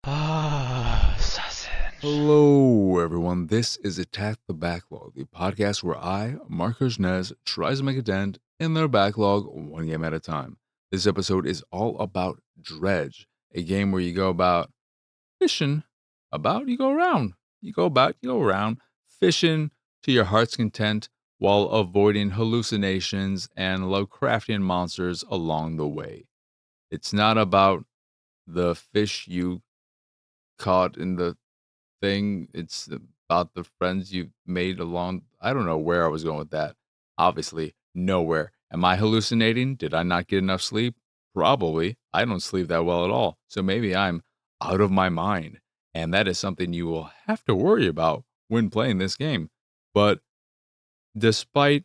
Sausage. Hello, everyone. This is Attack the Backlog, the podcast where I, Marcus Nez, tries to make a dent in their backlog one game at a time. This episode is all about Dredge, a game where you go about fishing, you go around. You go around, fishing to your heart's content while avoiding hallucinations and Lovecraftian monsters along the way. It's not about the fish you caught in the thing. It's about the friends you've made along. I don't know where I was going with that. Obviously, nowhere. Am I hallucinating? Did I not get enough sleep? Probably. I don't sleep that well at all. So maybe I'm out of my mind. And that is something you will have to worry about when playing this game. But despite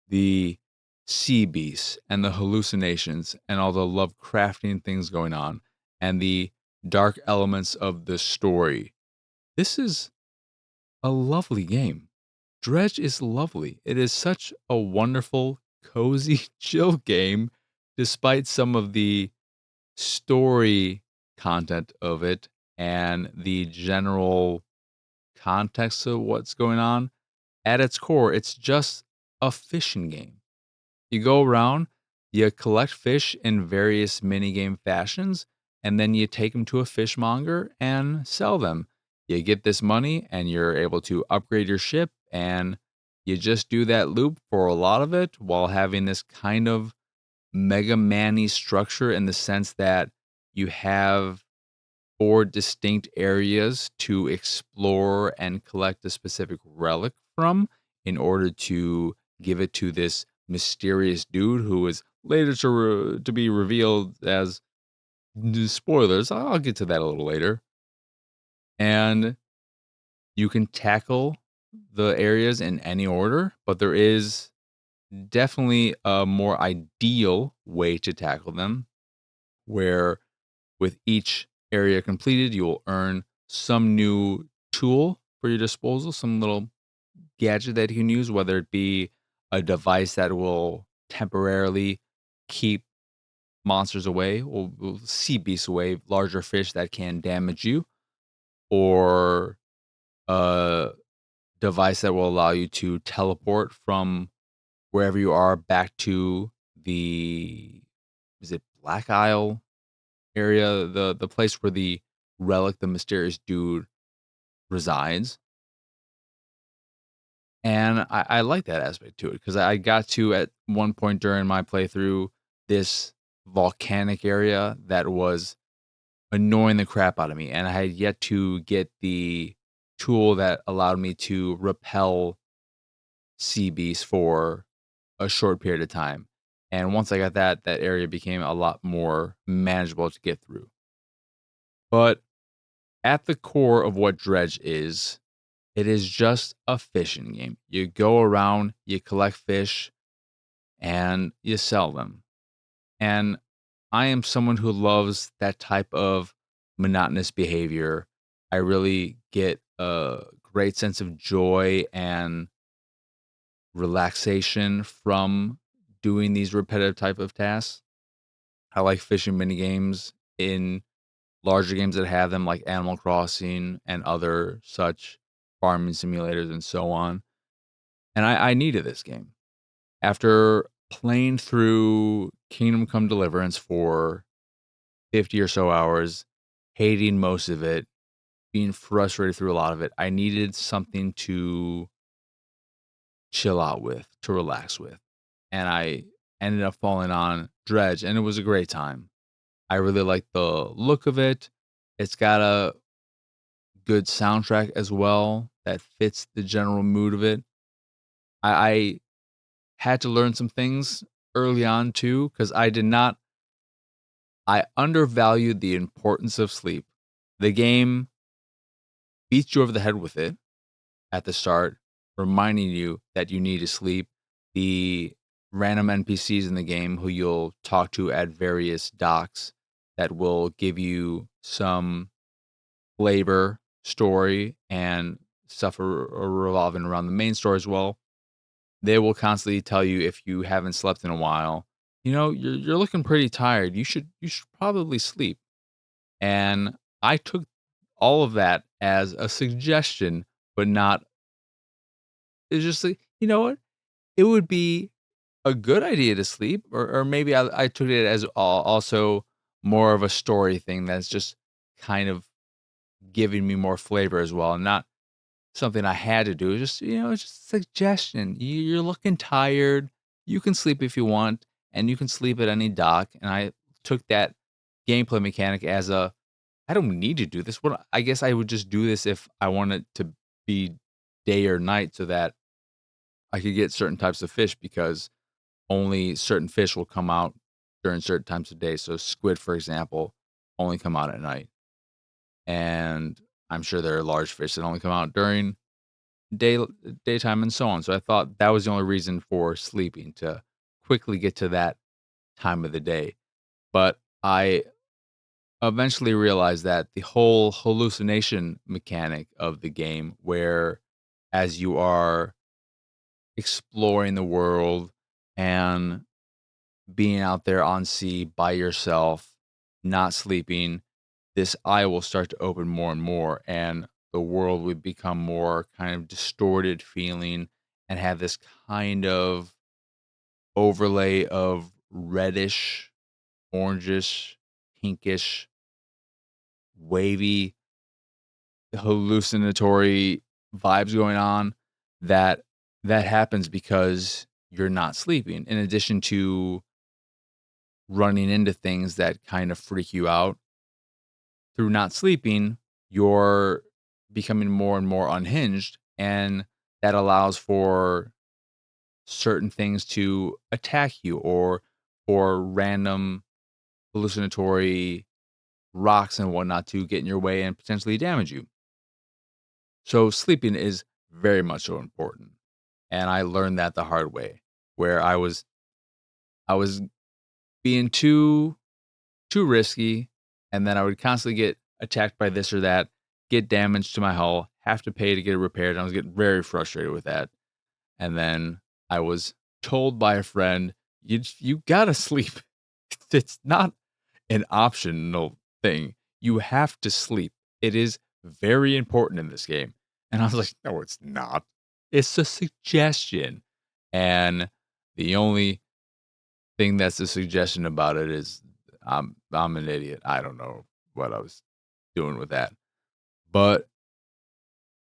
the sea beasts and the hallucinations and all the Lovecraftian things going on and the dark elements of the story, this is a lovely game. Dredge is lovely. It is such a wonderful, cozy, chill game, despite some of the story content of it and the general context of what's going on. At its core, it's just a fishing game. You go around, you collect fish in various minigame fashions, and then you take them to a fishmonger and sell them. You get this money, and you're able to upgrade your ship, and you just do that loop for a lot of it while having this kind of Mega Man-y structure in the sense that you have four distinct areas to explore and collect a specific relic from in order to give it to this mysterious dude who is later to be revealed as spoilers. I'll get to that a little later. And you can tackle the areas in any order, but there is definitely a more ideal way to tackle them where with each area completed, you will earn some new tool for your disposal, some little gadget that you can use, whether it be a device that will temporarily keep monsters away or sea beasts away, larger fish that can damage you, or a device that will allow you to teleport from wherever you are back to the is it Black Isle area, the place where the relic, the mysterious dude resides. And I like that aspect to it because I got to at one point during my playthrough this volcanic area that was annoying the crap out of me, and I had yet to get the tool that allowed me to repel sea beasts for a short period of time. And once I got that, that area became a lot more manageable to get through. But at the core of what Dredge is, it is just a fishing game. You go around, you collect fish, and you sell them. And I am someone who loves that type of monotonous behavior. I really get a great sense of joy and relaxation from doing these repetitive type of tasks. I like fishing mini games in larger games that have them like Animal Crossing and other such farming simulators and so on. And I needed this game. After playing through Kingdom Come Deliverance for 50 or so hours, hating most of it, being frustrated through a lot of it, I needed something to chill out with, to relax with. And I ended up falling on Dredge, and it was a great time. I really like the look of it. It's got a good soundtrack as well that fits the general mood of it. I had to learn some things early on too, because I undervalued the importance of sleep. The game beats you over the head with it at the start, reminding you that you need to sleep. The random NPCs in the game who you'll talk to at various docks that will give you some flavor, story, and stuff revolving around the main story as well. They will constantly tell you if you haven't slept in a while, you're looking pretty tired. You should probably sleep. And I took all of that as a suggestion, but not it's just like, you know what? It would be a good idea to sleep, or maybe I took it as also more of a story thing that's just kind of giving me more flavor as well, and not something I had to do. It's just, it's just a suggestion. You're looking tired. You can sleep if you want, and you can sleep at any dock. And I took that gameplay mechanic as I don't need to do this. What I guess I would just do this if I wanted to be day or night so that I could get certain types of fish because only certain fish will come out during certain times of day. So squid, for example, only come out at night. And I'm sure there are large fish that only come out during day daytime and so on. So I thought that was the only reason for sleeping to quickly get to that time of the day. But I eventually realized that the whole hallucination mechanic of the game, where as you are exploring the world and being out there on sea by yourself, not sleeping, this eye will start to open more and more, and the world would become more kind of distorted feeling and have this kind of overlay of reddish, orangish, pinkish, wavy, hallucinatory vibes going on that that happens because you're not sleeping. In addition to running into things that kind of freak you out through not sleeping, you're becoming more and more unhinged, and that allows for certain things to attack you or for random hallucinatory rocks and whatnot to get in your way and potentially damage you. So sleeping is very much so important. And I learned that the hard way, where I was being too risky, and then I would constantly get attacked by this or that, get damage to my hull, have to pay to get it repaired. And I was getting very frustrated with that. And then I was told by a friend, you gotta sleep. It's not an optional thing. You have to sleep. It is very important in this game. And I was like, no, it's not. It's a suggestion. And the only thing that's a suggestion about it is I'm an idiot. I don't know what I was doing with that. But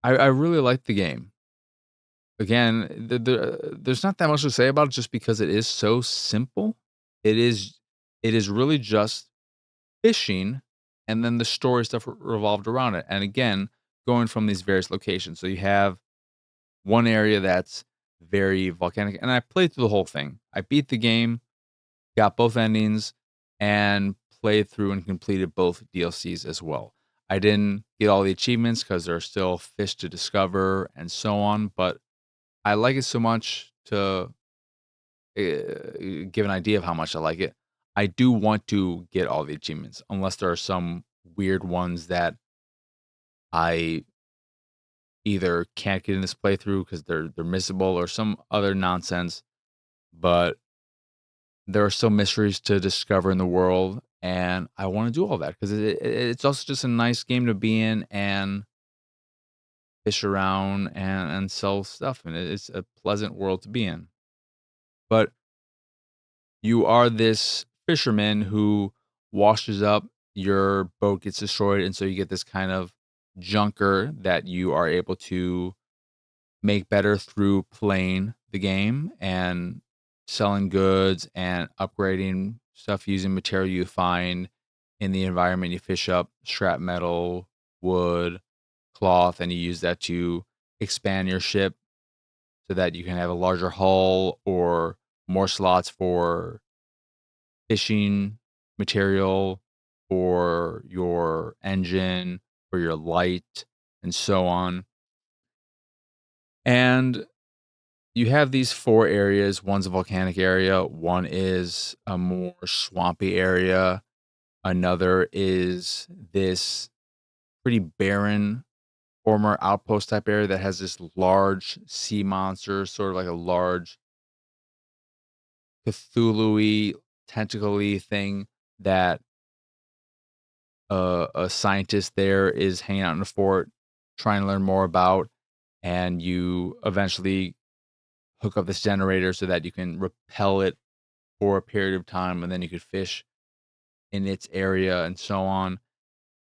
I really like the game. Again, there's not that much to say about it just because it is so simple. It is it is really just fishing, and then the story stuff revolved around it. And again, going from these various locations. So you have one area that's very volcanic, and I played through the whole thing. I beat the game, got both endings, and played through and completed both DLCs as well. I didn't get all the achievements because there are still fish to discover and so on, but I like it so much to give an idea of how much I like it. I do want to get all the achievements, unless there are some weird ones that I either can't get in this playthrough because they're missable or some other nonsense. But there are still mysteries to discover in the world, and I want to do all that because it's also just a nice game to be in and fish around and sell stuff, and it's a pleasant world to be in. But you are this fisherman who washes up, your boat gets destroyed, and so you get this kind of junker that you are able to make better through playing the game and selling goods and upgrading stuff using material you find in the environment. You fish up scrap metal, wood, cloth, and you use that to expand your ship so that you can have a larger hull or more slots for fishing material, for your engine, for your light, and so on. And you have these 4 areas. One's a volcanic area, one is a more swampy area, another is this pretty barren former outpost type area that has this large sea monster, sort of like a large Cthulhu-y, tentacle-y thing that a scientist there is hanging out in the fort trying to learn more about, and you eventually hook up this generator so that you can repel it for a period of time, and then you could fish in its area and so on.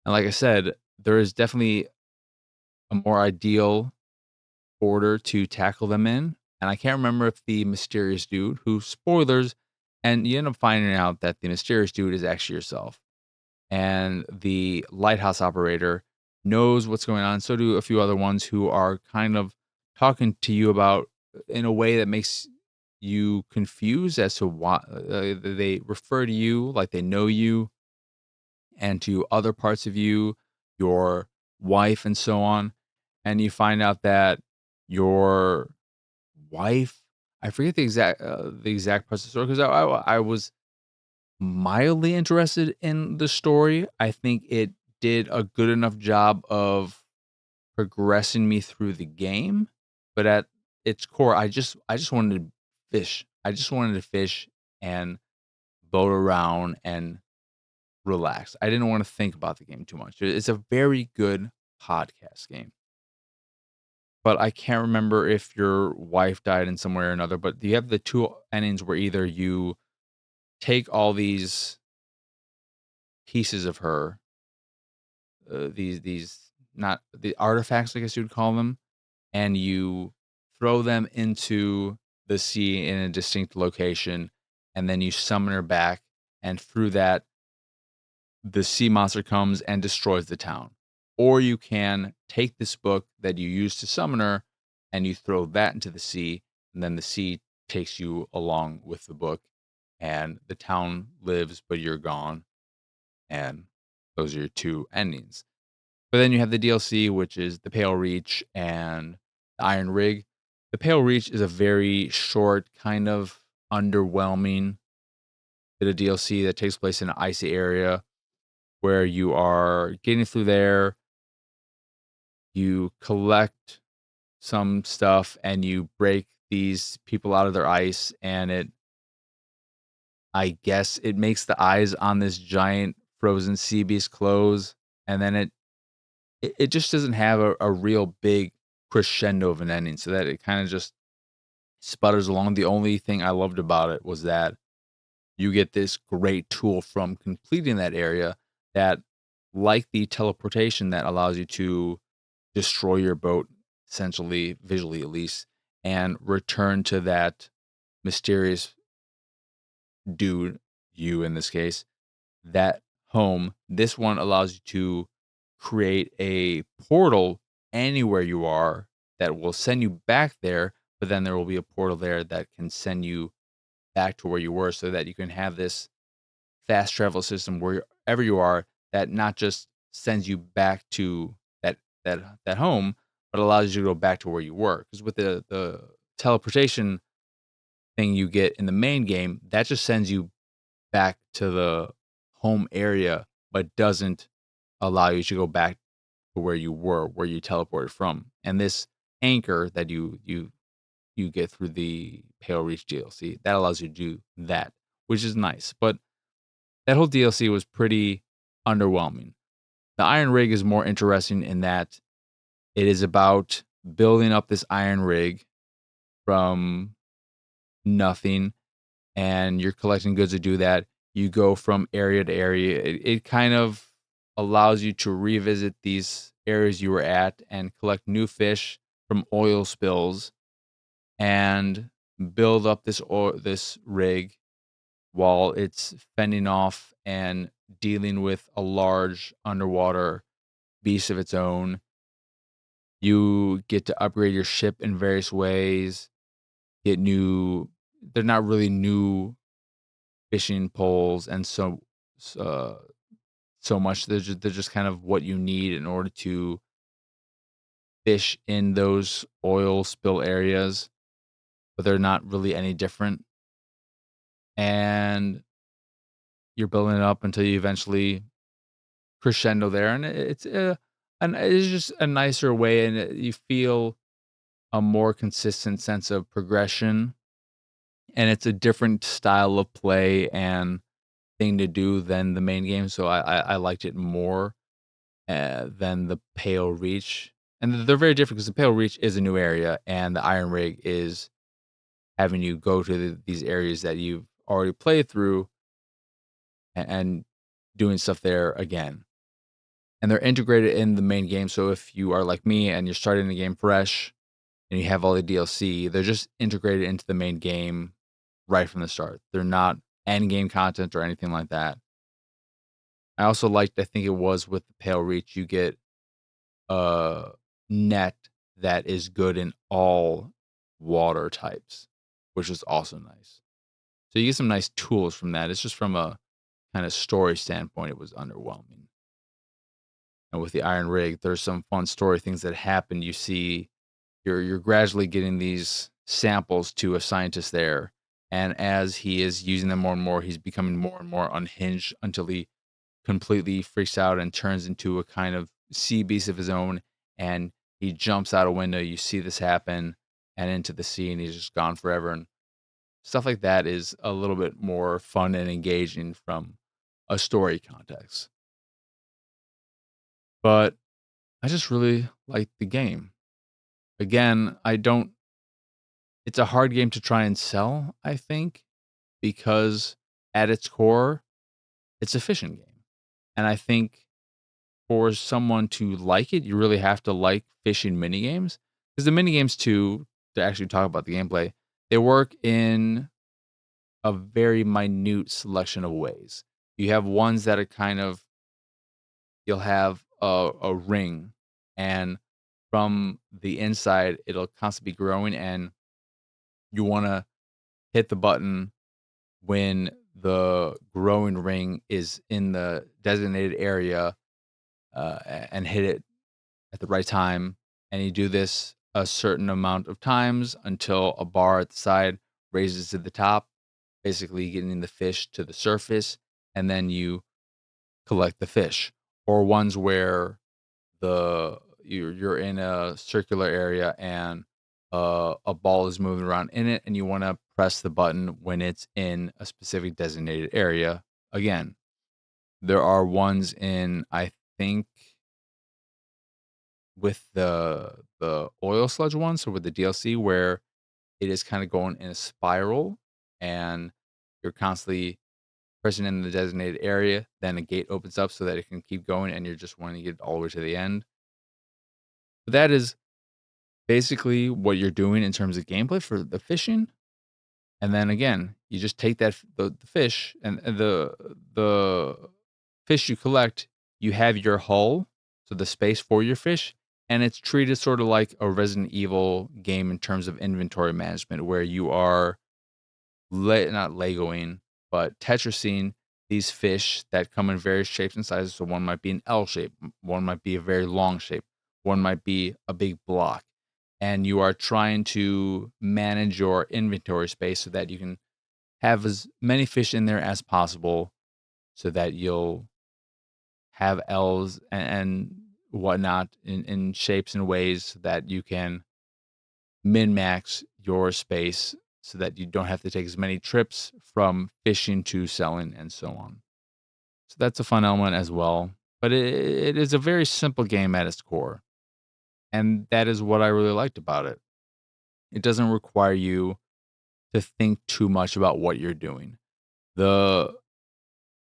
And like I said, there is definitely a more ideal order to tackle them in. And I can't remember if the mysterious dude, who spoilers, and you end up finding out that the mysterious dude is actually yourself. And the lighthouse operator knows what's going on. So do a few other ones who are kind of talking to you about in a way that makes you confused as to why they refer to you like they know you and to other parts of you, your wife, and so on. And you find out that your wife, I forget the exact parts of the story because I was mildly interested in the story. I think it did a good enough job of progressing me through the game, but at its core, I just wanted to fish. I just wanted to fish and boat around and relax. I didn't want to think about the game too much. It's a very good podcast game. But I can't remember if your wife died in some way or another, but you have the two endings where either you take all these pieces of her, these not the artifacts, I guess you'd call them, and you throw them into the sea in a distinct location, and then you summon her back, and through that, the sea monster comes and destroys the town. Or you can take this book that you use to summon her, and you throw that into the sea, and then the sea takes you along with the book, and the town lives, but you're gone. And those are your two endings. But then you have the DLC, which is the Pale Reach and the Iron Rig. The Pale Reach is a very short, kind of underwhelming bit of DLC that takes place in an icy area where you are getting through there. You collect some stuff and you break these people out of their ice, and I guess it makes the eyes on this giant frozen sea beast close, and then it just doesn't have a real big crescendo of an ending, so that it kind of just sputters along. The only thing I loved about it was that you get this great tool from completing that area that, like the teleportation that allows you to destroy your boat, essentially, visually at least, and return to that mysterious dude, you in this case, that home. This one allows you to create a portal anywhere you are that will send you back there, but then there will be a portal there that can send you back to where you were so that you can have this fast travel system wherever you are that not just sends you back to that home, but allows you to go back to where you were. Because with the teleportation thing you get in the main game, that just sends you back to the home area, but doesn't allow you to go back to where you were, where you teleported from. And this anchor that you get through the Pale Reach DLC that allows you to do that, which is nice. But that whole DLC was pretty underwhelming. The Iron Rig is more interesting in that it is about building up this iron rig from nothing, and you're collecting goods to do that. You go from area to area. It kind of allows you to revisit these areas you were at and collect new fish from oil spills and build up this rig while it's fending off and dealing with a large underwater beast of its own. You get to upgrade your ship in various ways, get new, they're not really new fishing poles, and uh, so much. They're just kind of what you need in order to fish in those oil spill areas, but they're not really any different. And you're building it up until you eventually crescendo there, and it's just a nicer way, and you feel a more consistent sense of progression, and it's a different style of play, and thing to do than the main game, so I liked it more than the Pale Reach. And they're very different because the Pale Reach is a new area, and the Iron Rig is having you go to these areas that you've already played through and doing stuff there again. And they're integrated in the main game. So if you are like me and you're starting the game fresh and you have all the DLC, they're just integrated into the main game right from the start. They're not end game content or anything like that. I also liked, I think it was with the Pale Reach, you get a net that is good in all water types, which is also nice. So you get some nice tools from that. It's just from a kind of story standpoint, it was underwhelming. And with the Iron Rig, there's some fun story things that happen. You see, you're gradually getting these samples to a scientist there, and as he is using them more and more, he's becoming more and more unhinged until he completely freaks out and turns into a kind of sea beast of his own. And he jumps out a window. You see this happen, and into the sea, and he's just gone forever. And stuff like that is a little bit more fun and engaging from a story context. But I just really like the game. Again, I don't it's a hard game to try and sell, I think, because at its core, it's a fishing game. And I think for someone to like it, you really have to like fishing mini games. Because the mini games too, to actually talk about the gameplay, they work in a very minute selection of ways. You have ones that are kind of you'll have a ring, and from the inside it'll constantly be growing, and you want to hit the button when the growing ring is in the designated area, and hit it at the right time. And you do this a certain amount of times until a bar at the side raises to the top, basically getting the fish to the surface, and then you collect the fish. Or ones where you're in a circular area and a ball is moving around in it, and you want to press the button when it's in a specific designated area. Again, there are ones in, I think, with the oil sludge one, so with the DLC, where it is kind of going in a spiral, and you're constantly pressing in the designated area. Then a gate opens up so that it can keep going, and you're just wanting to get all the way to the end. But that is basically what you're doing in terms of gameplay for the fishing. And then again, you just take the fish and the fish you collect, you have your hull, so the space for your fish, and it's treated sort of like a Resident Evil game in terms of inventory management, where you are not Legoing, but Tetrising these fish that come in various shapes and sizes. So one might be an L shape, one might be a very long shape, one might be a big block. And you are trying to manage your inventory space so that you can have as many fish in there as possible, so that you'll have L's and whatnot in shapes and ways so that you can min max your space so that you don't have to take as many trips from fishing to selling and so on. So that's a fun element as well. But it is a very simple game at its core. And that is what I really liked about it. It doesn't require you to think too much about what you're doing. The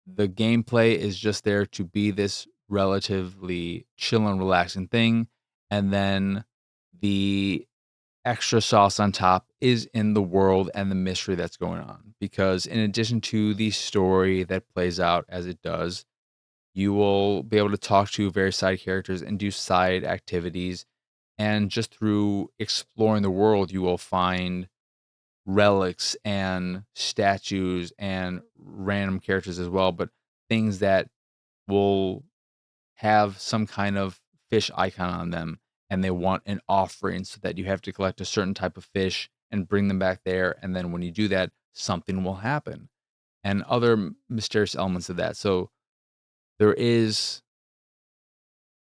the gameplay is just there to be this relatively chill and relaxing thing. And then the extra sauce on top is in the world and the mystery that's going on. Because in addition to the story that plays out as it does, you will be able to talk to various side characters and do side activities. And just through exploring the world, you will find relics and statues and random characters as well, but things that will have some kind of fish icon on them, and they want an offering, so that you have to collect a certain type of fish and bring them back there. And then when you do that, something will happen, and other mysterious elements of that. So there is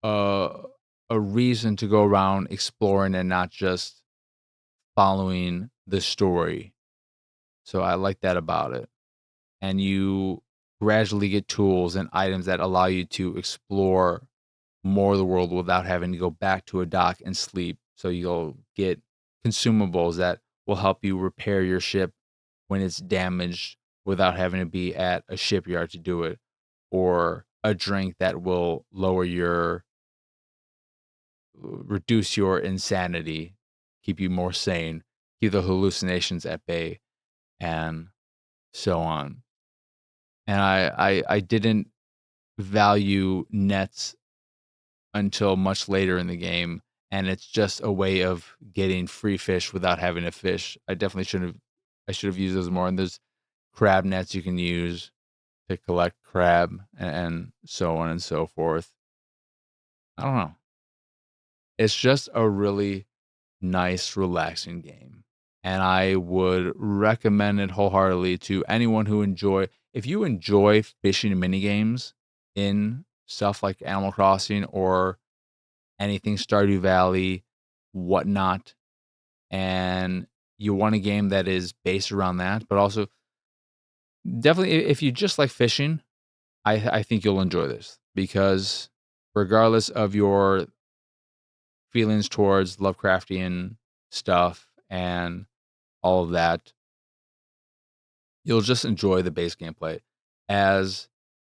a, a reason to go around exploring and not just following the story. So I like that about it. And you gradually get tools and items that allow you to explore more of the world without having to go back to a dock and sleep. So you'll get consumables that will help you repair your ship when it's damaged without having to be at a shipyard to do it, or a drink that will reduce your insanity, keep you more sane, keep the hallucinations at bay, and so on. And I didn't value nets until much later in the game, and it's just a way of getting free fish without having to fish. I should have used those more. And there's crab nets you can use to collect crab and so on and so forth. I don't know. It's just a really nice, relaxing game. And I would recommend it wholeheartedly to anyone who if you enjoy fishing mini games in stuff like Animal Crossing or anything Stardew Valley, whatnot, and you want a game that is based around that, but also definitely if you just like fishing, I think you'll enjoy this because regardless of your feelings towards Lovecraftian stuff and all of that, you'll just enjoy the base gameplay. As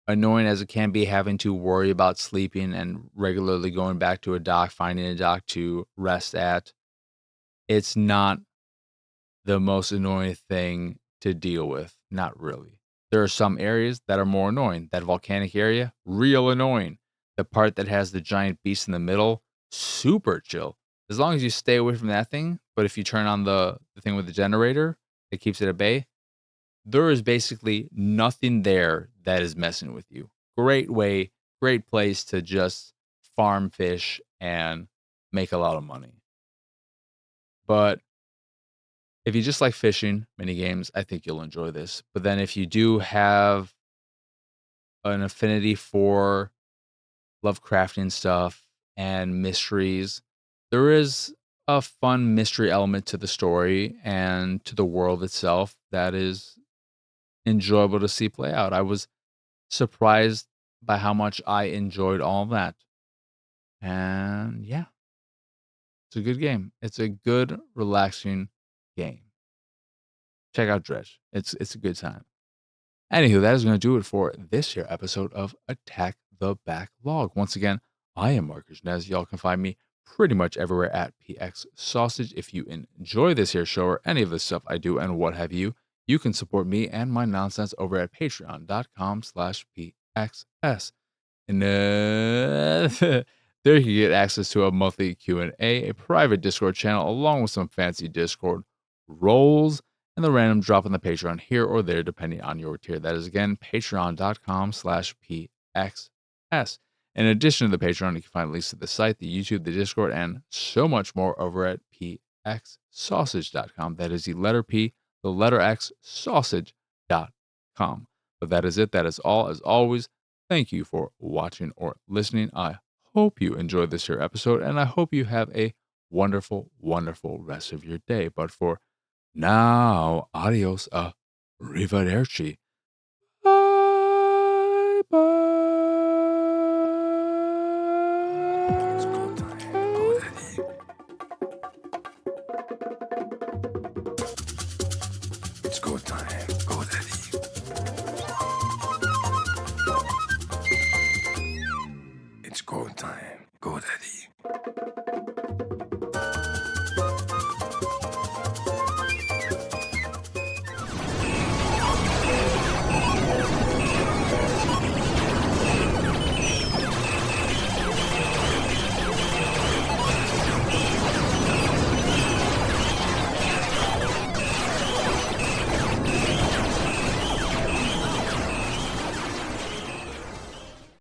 annoying as it can be having to worry about sleeping and regularly going back to a dock, finding a dock to rest at, it's not the most annoying thing to deal with. Not really. There are some areas that are more annoying. That volcanic area, real annoying. The part that has the giant beast in the middle, super chill. As long as you stay away from that thing, but if you turn on the thing with the generator, it keeps it at bay. There is basically nothing there that is messing with you. Great place to just farm fish and make a lot of money. But if you just like fishing mini games, I think you'll enjoy this. But then if you do have an affinity for Lovecraftian stuff and mysteries, there is a fun mystery element to the story and to the world itself that is enjoyable to see play out. I was surprised by how much I enjoyed all of that. And yeah, it's a good game. It's a good, relaxing game. Check out Dredge. It's a good time. Anywho, that is going to do it for this here episode of Attack the Backlog. Once again, I am Marcus Nez. Y'all can find me pretty much everywhere at PX Sausage. If you enjoy this here show or any of the stuff I do and what have you, you can support me and my nonsense over at patreon.com/PXS. And there you can get access to a monthly Q&A, a private Discord channel, along with some fancy Discord roles, and the random drop on the Patreon here or there, depending on your tier. That is, again, patreon.com/PXS. In addition to the Patreon, you can find links to the site, the YouTube, the Discord, and so much more over at pxsausage.com. That is the letter P, the letter X, sausage.com. But that is it. That is all. As always, thank you for watching or listening. I hope you enjoyed this here episode, and I hope you have a wonderful, wonderful rest of your day. But for now, adios, arrivederci. Bye bye. It's go time. Go daddy. It's go time.